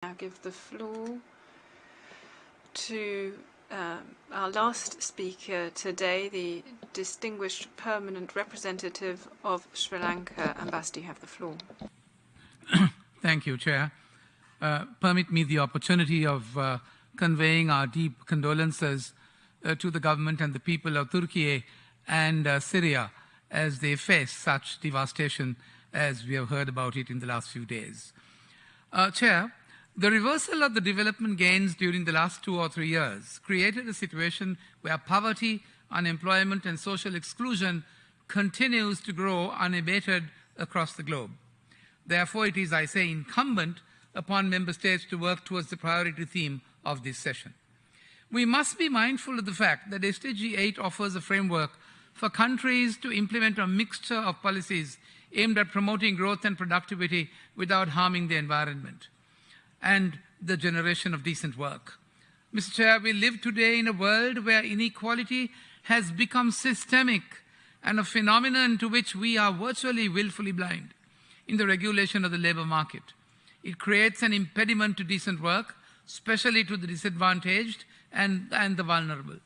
Now give the floor to our last speaker today, the distinguished permanent representative of Sri Lanka. Ambassador, you have the floor. Thank you, Chair. Permit me the opportunity of conveying our deep condolences to the government and the people of Turkey and Syria as they face such devastation as we have heard about it in the last few days. Chair, the reversal of the development gains during the last 2 or 3 years created a situation where poverty, unemployment, and social exclusion continues to grow unabated across the globe. Therefore, it is, I say, incumbent upon member states to work towards the priority theme of this session. We must be mindful of the fact that SDG 8 offers a framework for countries to implement a mixture of policies aimed at promoting growth and productivity without harming the environment and the generation of decent work. Mr. Chair, we live today in a world where inequality has become systemic and a phenomenon to which we are virtually willfully blind in the regulation of the labor market. It creates an impediment to decent work, especially to the disadvantaged and the vulnerable.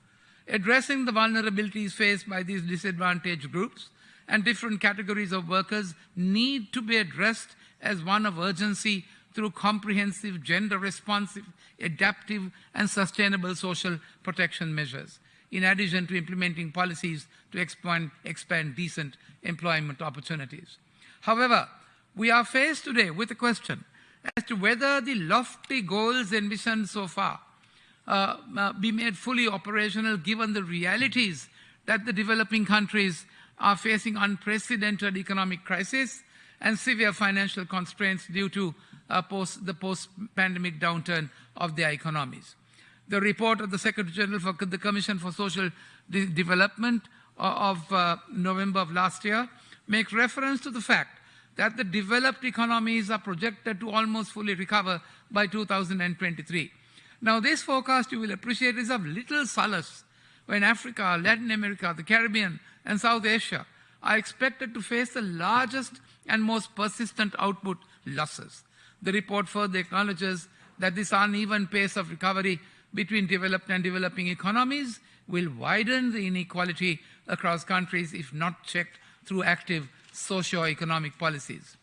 Addressing the vulnerabilities faced by these disadvantaged groups and different categories of workers need to be addressed as one of urgency through comprehensive, gender-responsive, adaptive, and sustainable social protection measures, in addition to implementing policies to expand decent employment opportunities. However, we are faced today with a question as to whether the lofty goals envisioned so far be made fully operational given the realities that the developing countries are facing unprecedented economic crisis and severe financial constraints due to the post-pandemic downturn of their economies. The report of the Secretary General for the Commission for Social Development of November of last year makes reference to the fact that the developed economies are projected to almost fully recover by 2023. Now, this forecast, you will appreciate, is of little solace when Africa, Latin America, the Caribbean, and South Asia are expected to face the largest and most persistent output losses. The report further acknowledges that this uneven pace of recovery between developed and developing economies will widen the inequality across countries if not checked through active socio-economic policies.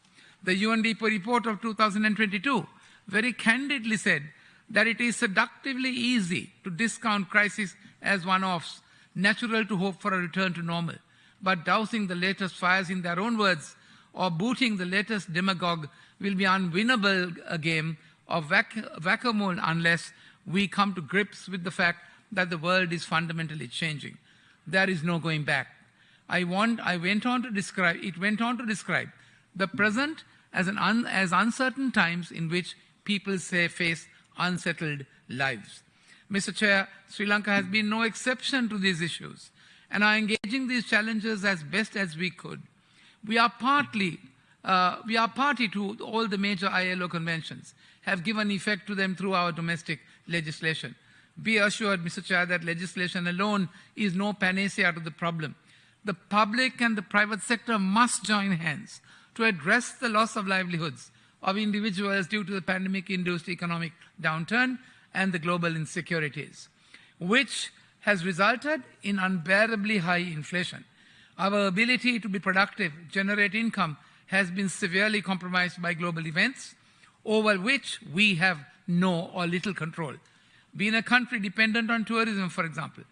The UNDP report of 2022 very candidly said that it is seductively easy to discount crisis as one-offs, natural to hope for a return to normal, but dousing the latest fires, in their own words, or booting the latest demagogue will be unwinnable a game of whack-a-mole unless we come to grips with the fact that the world is fundamentally changing. There is no going back. It went on to describe the present as uncertain times in which people face unsettled lives. Mr. Chair, Sri Lanka has been no exception to these issues and are engaging these challenges as best as we could. We are party to all the major ILO conventions, have given effect to them through our domestic legislation. Be assured, Mr. Chair, that legislation alone is no panacea to the problem. The public and the private sector must join hands to address the loss of livelihoods of individuals due to the pandemic-induced economic downturn and the global insecurities, which has resulted in unbearably high inflation. Our ability to be productive, generate income, has been severely compromised by global events over which we have no or little control. Being a country dependent on tourism, for example,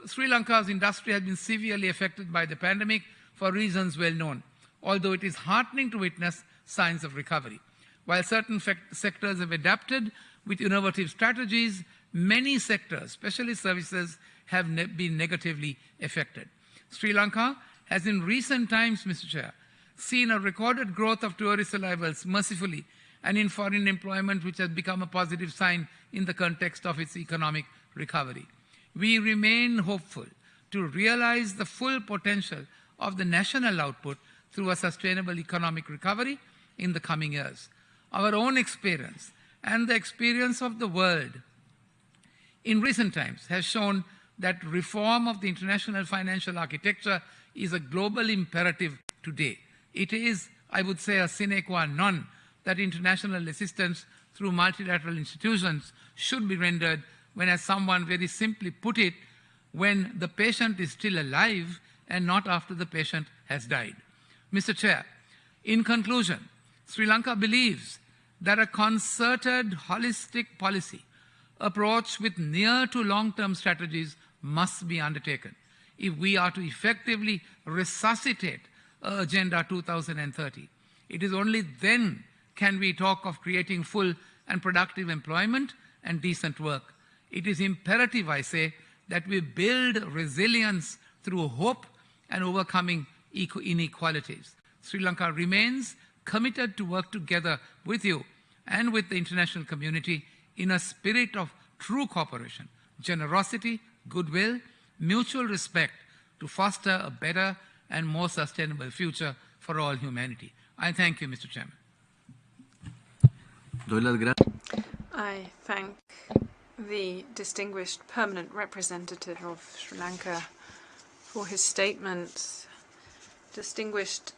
Sri Lanka's industry has been severely affected by the pandemic for reasons well known, although it is heartening to witness signs of recovery. While certain sectors have adapted with innovative strategies, many sectors, especially services, have been negatively affected. Sri Lanka has in recent times, Mr. Chair, seen a recorded growth of tourist arrivals, mercifully, and in foreign employment, which has become a positive sign in the context of its economic recovery. We remain hopeful to realize the full potential of the national output through a sustainable economic recovery in the coming years. Our own experience and the experience of the world in recent times has shown that reform of the international financial architecture is a global imperative today. It is, I would say, a sine qua non that international assistance through multilateral institutions should be rendered when, as someone very simply put it, when the patient is still alive and not after the patient has died. Mr. Chair, in conclusion, Sri Lanka believes that a concerted, holistic policy approach with near to long-term strategies must be undertaken if we are to effectively resuscitate Agenda 2030. It is only then can we talk of creating full and productive employment and decent work. It is imperative, I say, that we build resilience through hope and overcoming inequalities. Sri Lanka remains committed to work together with you and with the international community in a spirit of true cooperation, generosity, goodwill, mutual respect to foster a better and more sustainable future for all humanity. I thank you, Mr. Chairman. I thank the distinguished permanent representative of Sri Lanka for his statement. Distinguished